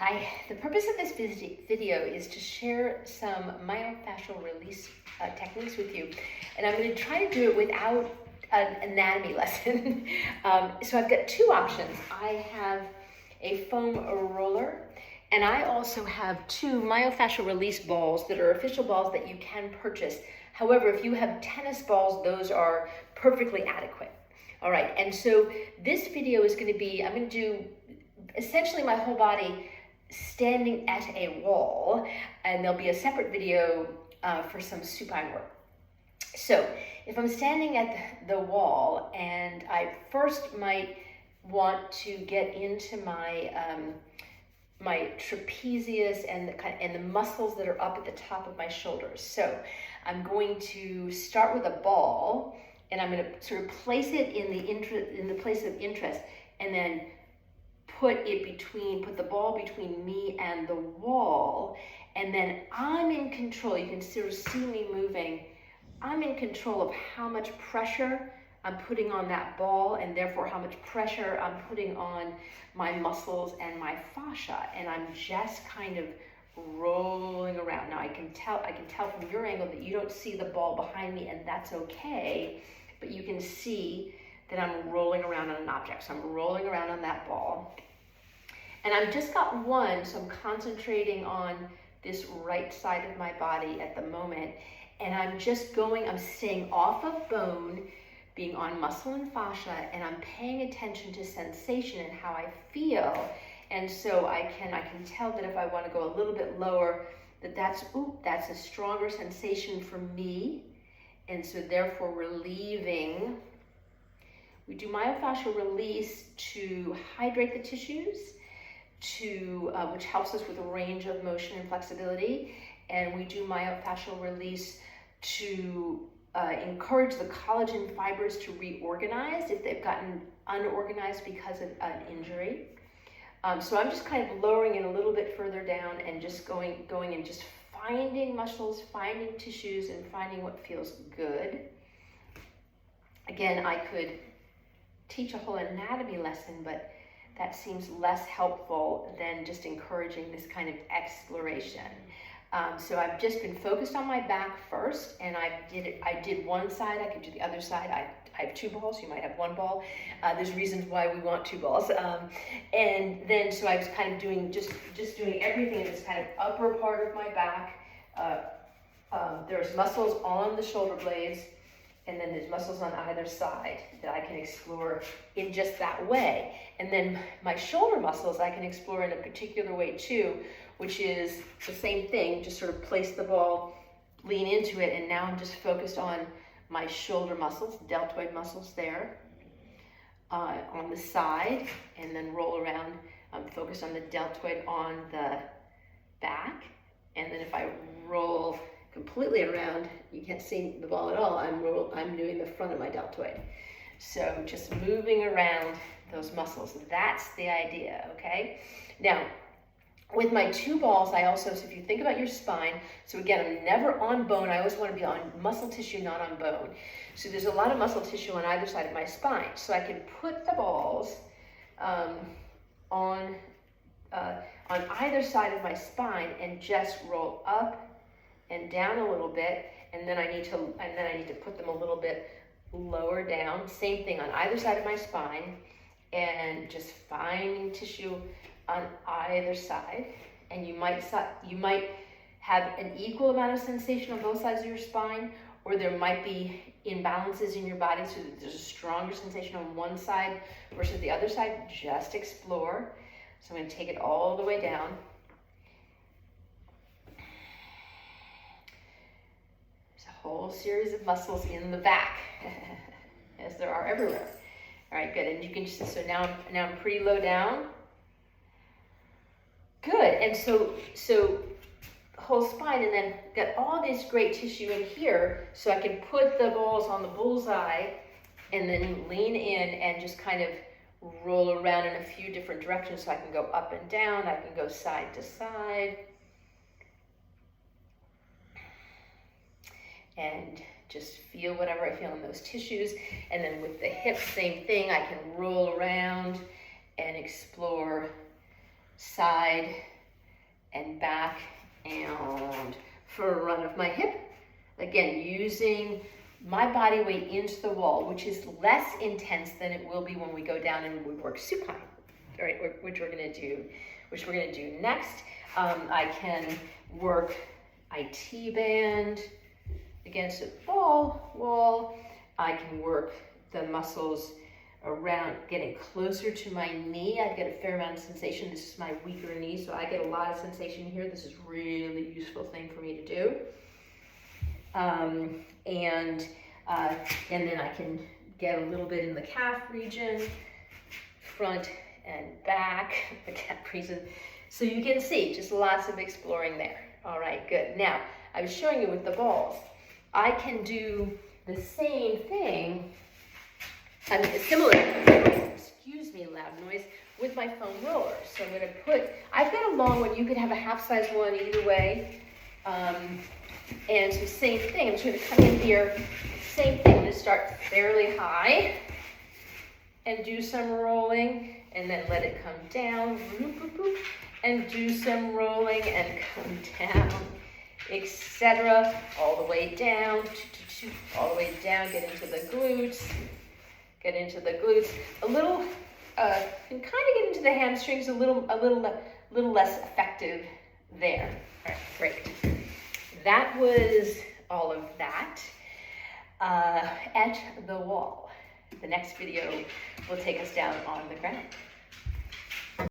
Hi, the purpose of this video is to share some myofascial release techniques with you. And I'm going to try to do it without an anatomy lesson. So I've got two options. I have a foam roller, and I also have two myofascial release balls that are official balls that you can purchase. However, if you have tennis balls, those are perfectly adequate. All right, and so this video is going to be, I'm going to do essentially my whole body standing at a wall, and there'll be a separate video for some supine work. So if I'm standing at the wall, and I first might want to get into my my trapezius and the muscles that are up at the top of my shoulders. So I'm going to start with a ball, and I'm going to sort of place it in the place of interest, and then put the ball between me and the wall, and then I'm in control. You can sort of see me moving. I'm in control of how much pressure I'm putting on that ball, and therefore how much pressure I'm putting on my muscles and my fascia, and I'm just kind of rolling around. Now I can tell from your angle that you don't see the ball behind me, and that's okay, but you can see that I'm rolling around on an object. So I'm rolling around on that ball. And I've just got one, so I'm concentrating on this right side of my body at the moment. And I'm staying off of bone, being on muscle and fascia, and I'm paying attention to sensation and how I feel. And so I can tell that if I want to go a little bit lower, that's a stronger sensation for me. And so therefore relieving. We do myofascial release to hydrate the tissues, which helps us with a range of motion and flexibility. And we do myofascial release to encourage the collagen fibers to reorganize if they've gotten unorganized because of an injury. So I'm just kind of lowering it a little bit further down and just going and just finding muscles, finding tissues, and finding what feels good. Again, I could teach a whole anatomy lesson, but that seems less helpful than just encouraging this kind of exploration. So I've just been focused on my back first, and I did one side. I could do the other side. I have two balls. You might have one ball. There's reasons why we want two balls. And then so I was kind of doing just doing everything in this kind of upper part of my back. There's muscles on the shoulder blades, and then there's muscles on either side that I can explore in just that way. And then my shoulder muscles I can explore in a particular way too, which is the same thing, just sort of place the ball, lean into it, and now I'm just focused on my shoulder muscles, deltoid muscles there, on the side, and then roll around. I'm focused on the deltoid on the back, and then if I roll completely around, you can't see the ball at all, I'm doing the front of my deltoid. So just moving around those muscles, that's the idea, okay? Now, with my two balls, so if you think about your spine, so again, I'm never on bone, I always want to be on muscle tissue, not on bone. So there's a lot of muscle tissue on either side of my spine. So I can put the balls on either side of my spine and just roll up and down a little bit, and then I need to put them a little bit lower down. Same thing on either side of my spine, and just finding tissue on either side. And you might have an equal amount of sensation on both sides of your spine, or there might be imbalances in your body, so that there's a stronger sensation on one side versus the other side. Just explore. So I'm going to take it all the way down. Whole series of muscles in the back, as there are everywhere. All right, good. And you can just, so now I'm pretty low down. Good. And so whole spine, and then got all this great tissue in here, so I can put the balls on the bullseye, and then lean in and just kind of roll around in a few different directions. So I can go up and down. I can go side to side. And just feel whatever I feel in those tissues. And then with the hips, same thing. I can roll around and explore side and back and front of my hip. Again, using my body weight into the wall, which is less intense than it will be when we go down and we work supine, all right, which we're gonna do next. I can work IT band against a wall. I can work the muscles around, getting closer to my knee. I get a fair amount of sensation. This is my weaker knee, so I get a lot of sensation here. This is really useful thing for me to do. And then I can get a little bit in the calf region, front and back, the calf region. So you can see just lots of exploring there. All right, good. Now, I was showing you with the balls. I can do the same thing, similar, excuse me, loud noise, with my foam roller. So I'm going to I've got a long one. You could have a half-size one either way. And so same thing, I'm just going to come in here, same thing, I'm going to start fairly high and do some rolling and then let it come down, and do some rolling and come down, etc. All the way down, all the way down, get into the glutes, a little, and kind of get into the hamstrings, a little less effective there. All right, great. That was all of that at the wall. The next video will take us down on the ground.